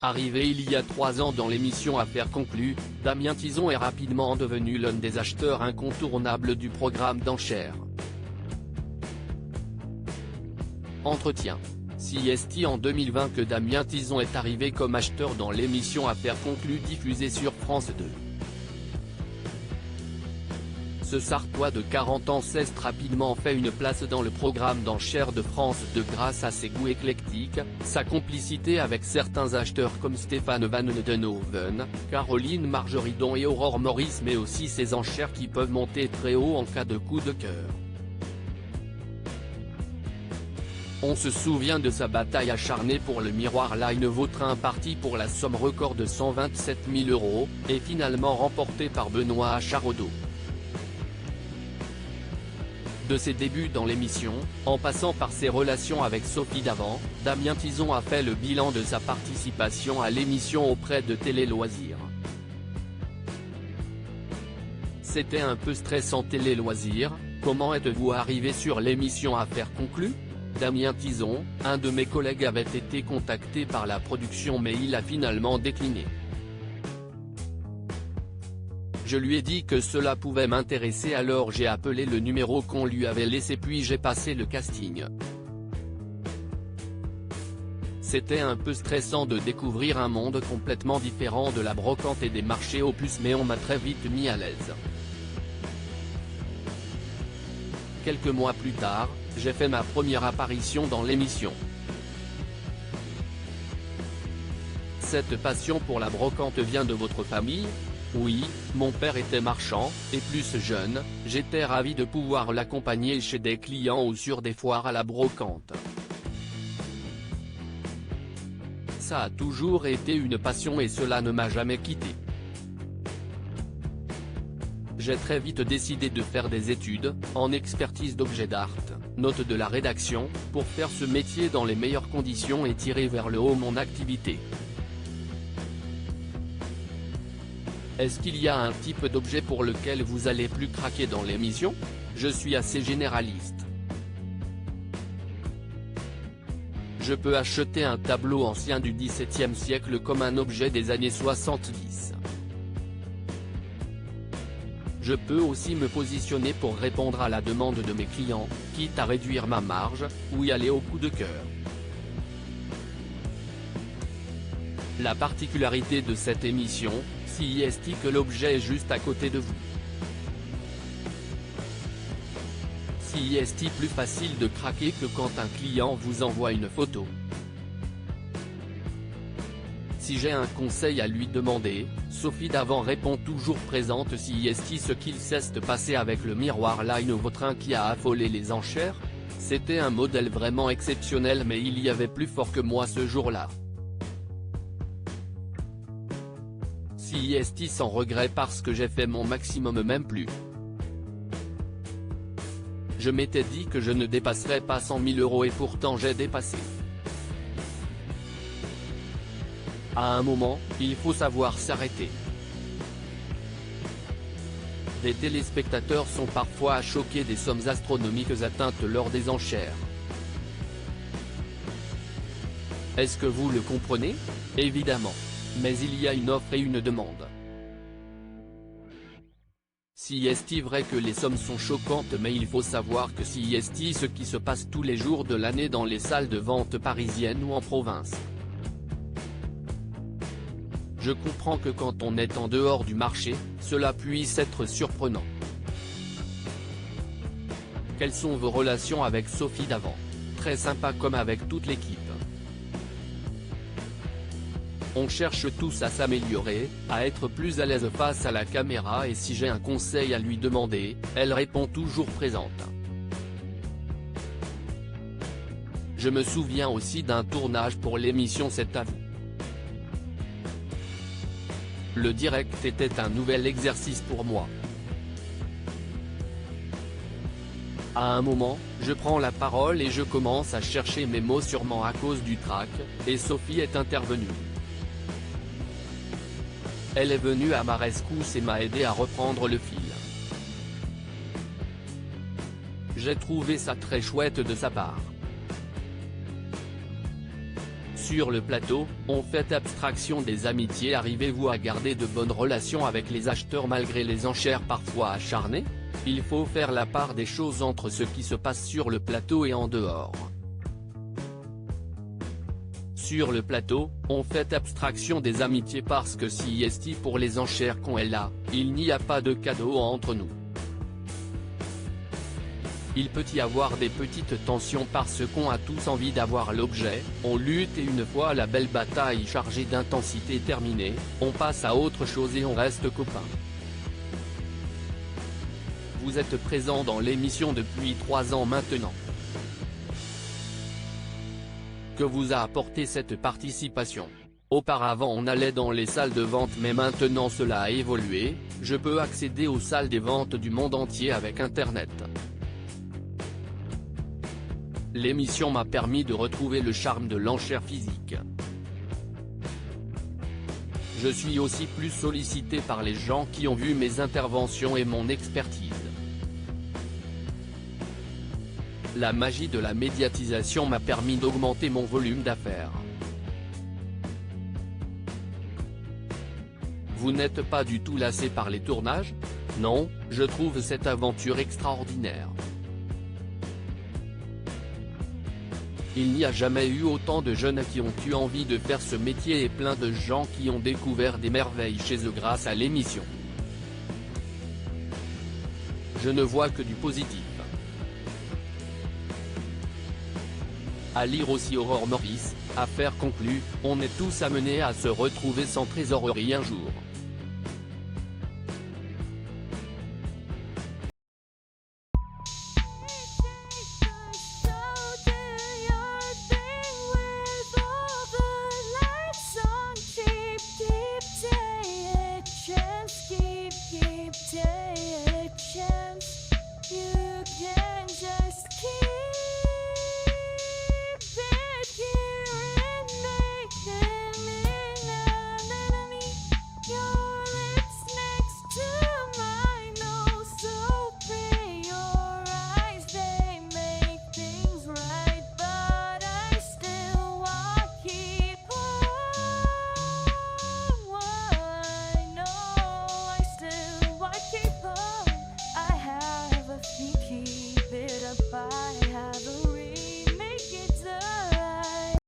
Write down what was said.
Arrivé il y a 3 ans dans l'émission Affaires conclues, Damien Tison est rapidement devenu l'un des acheteurs incontournables du programme d'enchères. Entretien. CIST en 2020 que Damien Tison est arrivé comme acheteur dans l'émission Affaires conclues diffusée sur France 2. Ce Sartois de 40 ans s'est rapidement fait une place dans le programme d'enchères de France 2 grâce à ses goûts éclectiques, sa complicité avec certains acheteurs comme Stéphane Van Neudenhoven, Caroline Margeridon et Aurore Maurice, mais aussi ses enchères qui peuvent monter très haut en cas de coup de cœur. On se souvient de sa bataille acharnée pour le Miroir Line Vautrin parti pour la somme record de 127 000 €, et finalement remporté par Benoît Acharodo. De ses débuts dans l'émission, en passant par ses relations avec Sophie Davant, Damien Tison a fait le bilan de sa participation à l'émission auprès de Télé Loisirs. C'était un peu stressant Télé Loisirs, comment êtes-vous arrivé sur l'émission Affaires conclues ? Damien Tison, un de mes collègues avait été contacté par la production mais il a finalement décliné. Je lui ai dit que cela pouvait m'intéresser, alors j'ai appelé le numéro qu'on lui avait laissé puis j'ai passé le casting. C'était un peu stressant de découvrir un monde complètement différent de la brocante et des marchés aux puces, mais on m'a très vite mis à l'aise. Quelques mois plus tard, j'ai fait ma première apparition dans l'émission. Cette passion pour la brocante vient de votre famille ? Oui, mon père était marchand, et plus jeune, j'étais ravi de pouvoir l'accompagner chez des clients ou sur des foires à la brocante. Ça a toujours été une passion et cela ne m'a jamais quitté. J'ai très vite décidé de faire des études, en expertise d'objets d'art, note de la rédaction, pour faire ce métier dans les meilleures conditions et tirer vers le haut mon activité. Est-ce qu'il y a un type d'objet pour lequel vous allez plus craquer dans l'émission ? Je suis assez généraliste. Je peux acheter un tableau ancien du XVIIe siècle comme un objet des années 70. Je peux aussi me positionner pour répondre à la demande de mes clients, quitte à réduire ma marge, ou y aller au coup de cœur. La particularité de cette émission, CIST, que l'objet est juste à côté de vous. CIST, plus facile de craquer que quand un client vous envoie une photo. Si j'ai un conseil à lui demander, Sophie Davant répond toujours présente. CIST, ce qu'il s'est passé avec le Miroir Line Vautrin qui a affolé les enchères ? C'était un modèle vraiment exceptionnel, mais il y avait plus fort que moi ce jour-là. CIST sans regret parce que j'ai fait mon maximum, même plus. Je m'étais dit que je ne dépasserais pas 100 000 € et pourtant j'ai dépassé. À un moment, il faut savoir s'arrêter. Des téléspectateurs sont parfois choqués des sommes astronomiques atteintes lors des enchères. Est-ce que vous le comprenez ? Évidemment. Mais il y a une offre et une demande. CIST, vrai que les sommes sont choquantes, mais il faut savoir que CIST, ce qui se passe tous les jours de l'année dans les salles de vente parisiennes ou en province. Je comprends que quand on est en dehors du marché, cela puisse être surprenant. Quelles sont vos relations avec Sophie Davant ? Très sympa comme avec toute l'équipe. On cherche tous à s'améliorer, à être plus à l'aise face à la caméra, et si j'ai un conseil à lui demander, elle répond toujours présente. Je me souviens aussi d'un tournage pour l'émission C'est à vous. Le direct était un nouvel exercice pour moi. À un moment, je prends la parole et je commence à chercher mes mots, sûrement à cause du trac, et Sophie est intervenue. Elle est venue à ma rescousse et m'a aidé à reprendre le fil. J'ai trouvé ça très chouette de sa part. Sur le plateau, on fait abstraction des amitiés. Arrivez-vous à garder de bonnes relations avec les acheteurs malgré les enchères parfois acharnées? Il faut faire la part des choses entre ce qui se passe sur le plateau et en dehors. Sur le plateau, on fait abstraction des amitiés parce que si est pour les enchères qu'on est là, il n'y a pas de cadeau entre nous. Il peut y avoir des petites tensions parce qu'on a tous envie d'avoir l'objet, on lutte et une fois la belle bataille chargée d'intensité terminée, on passe à autre chose et on reste copains. Vous êtes présent dans l'émission depuis 3 ans maintenant. Que vous a apporté cette participation? Auparavant on allait dans les salles de vente mais maintenant cela a évolué, je peux accéder aux salles des ventes du monde entier avec Internet. L'émission m'a permis de retrouver le charme de l'enchère physique. Je suis aussi plus sollicité par les gens qui ont vu mes interventions et mon expertise. La magie de la médiatisation m'a permis d'augmenter mon volume d'affaires. Vous n'êtes pas du tout lassé par les tournages? Non, je trouve cette aventure extraordinaire. Il n'y a jamais eu autant de jeunes qui ont eu envie de faire ce métier et plein de gens qui ont découvert des merveilles chez eux grâce à l'émission. Je ne vois que du positif. À lire aussi Aurore Morris, affaire conclue, on est tous amenés à se retrouver sans trésorerie un jour.